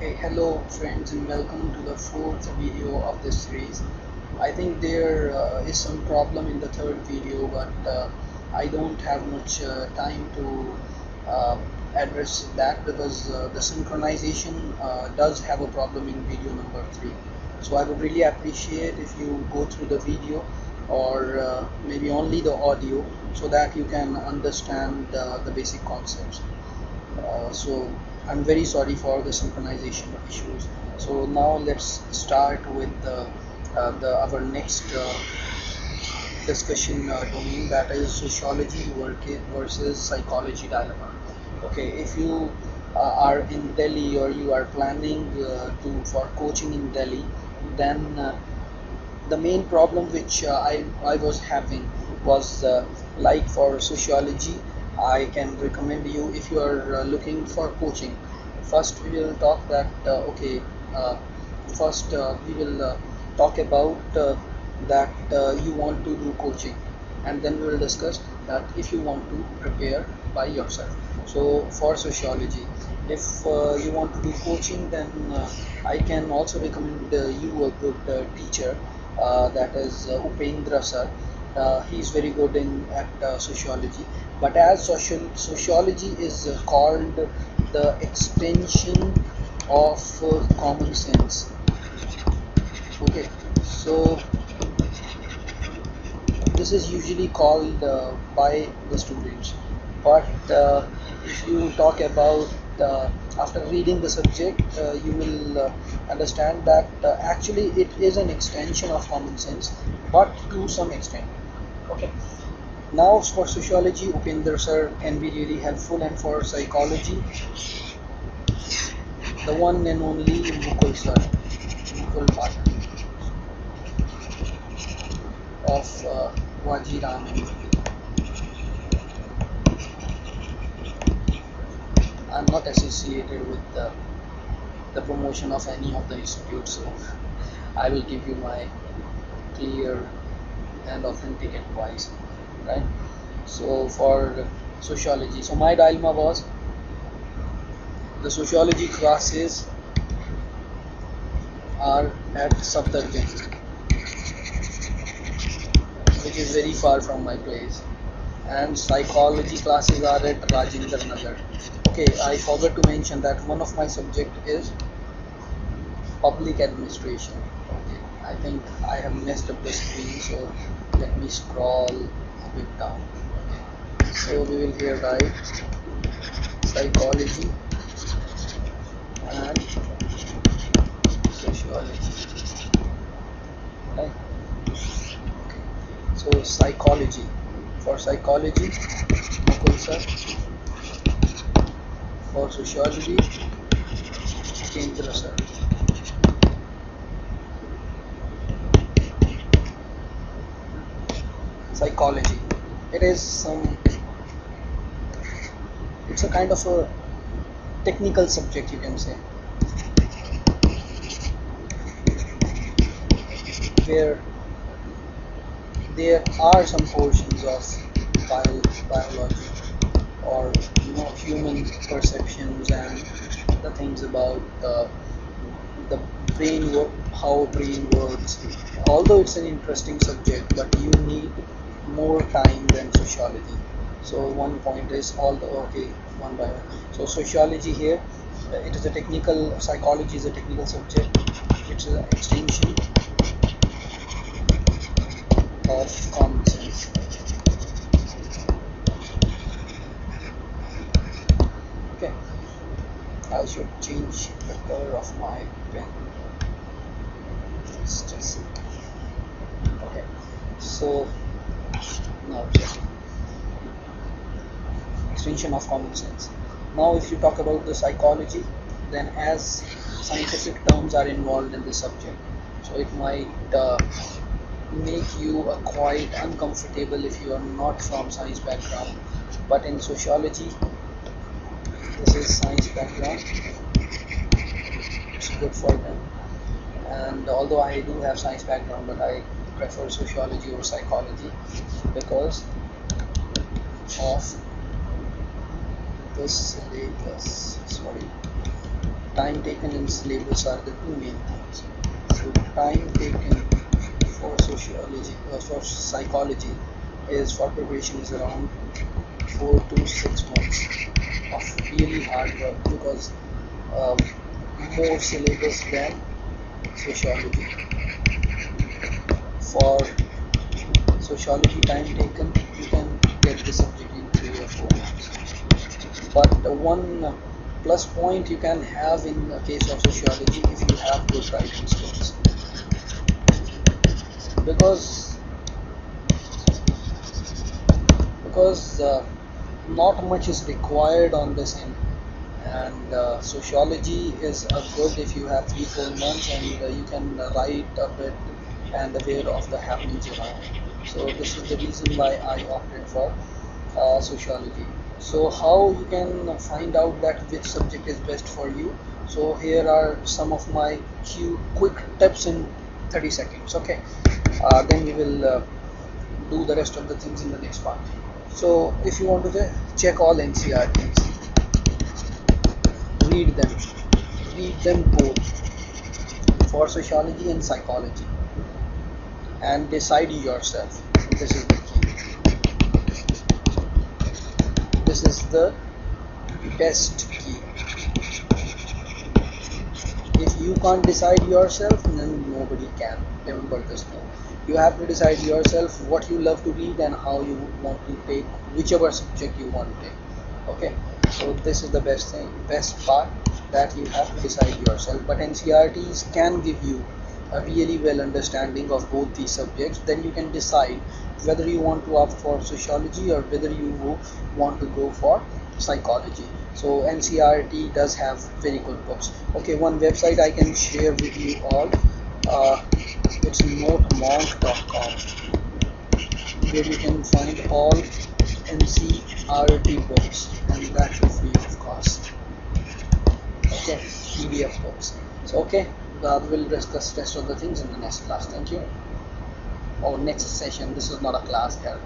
Hey, hello friends, and welcome to the fourth video of this series. I think there is some problem in the third video, but I don't have much time to uh, address that because the synchronization does have a problem in video number 3. So I would really appreciate if you go through the video or maybe only the audio so that you can understand the basic concepts. So I'm very sorry for the synchronization issues. So now let's start with our next discussion domain, that is sociology versus psychology dilemma. Okay, if you are in Delhi or you are planning to for coaching in Delhi, then the main problem which I was having was like for sociology. I can recommend you, if you are looking for coaching, first we will talk that uh, first we will talk about that you want to do coaching, and then we will discuss that if you want to prepare by yourself. So for sociology, if you want to do coaching, then I can also recommend you a good teacher, that is Upendra sir. He is very good in at sociology, but as sociology is called the extension of common sense. Okay, so this is usually called by the students, but if you talk about after reading the subject, you will understand that actually it is an extension of common sense, but to some extent. Okay, now for sociology, Upender sir can be really helpful, and for psychology, the one and only Mukul sir, Mukul Pathak of Wajiram. I'm not associated with the promotion of any of the institutes, so I will give you my clear and authentic advice, right? So for sociology, so my dilemma was the sociology classes are at Safdarjung, which is very far from my place, and psychology classes are at Rajendra Nagar. Okay, I forgot to mention that one of my subject is public administration. Okay, I think I have messed up the screen, so let me scroll a bit down. Okay, so we will here write psychology and sociology. Right? Okay. So psychology. For psychology, Mukul sir. For sociology, Kendra sir. Psychology. It is it's a kind of a technical subject, you can say, where there are some portions of biology, or human perceptions and the things about the brain work, how brain works. Although it's an interesting subject, but you need more time than sociology. So one point is all the okay, one by one. So sociology here, it is a technical, psychology is a technical subject. It's an extension of common sense. Okay, I should change the color of my pen. Just okay. So now extension of common sense. Now, if you talk about the psychology, then as scientific terms are involved in the subject, so it might make you quite uncomfortable if you are not from science background. But in sociology, this is science background, it's good for them. And although I do have science background, but I prefer sociology over psychology because of this syllabus. Sorry, time taken in syllabus are the two main things. So time taken for sociology for psychology is for preparation is around 4 to 6 months of really hard work, because uh, more syllabus than sociology. For sociology time taken, you can get the subject in 3 or 4 months. But one plus point you can have in the case of sociology, if you have good writing skills, because not much is required on this end, and sociology is good if you have 3 4 months and you can write a bit and aware of the happenings around. So this is the reason why I opted for sociology. So how you can find out that which subject is best for you? So here are some of my quick tips in 30 seconds. Okay, then we will do the rest of the things in the next part. So if you want to check all NCRTs, read them, both for sociology and psychology, and decide yourself. This is the key. This is the best key. If you can't decide yourself, then nobody can. Remember this now. You have to decide yourself what you love to read and how you want to take whichever subject you want to take. Okay, so this is the best part, that you have to decide yourself. But NCRTs can give you a really well understanding of both these subjects. Then you can decide whether you want to opt for sociology or whether you want to go for psychology. So NCRT does have very good books. Okay, one website I can share with you all, it's notemonk.com, where you can find all NCRT books, and that is free of cost. Okay, PDF books. So okay, we'll discuss rest of the things in the next class. Thank you. Or next session. This is not a class here.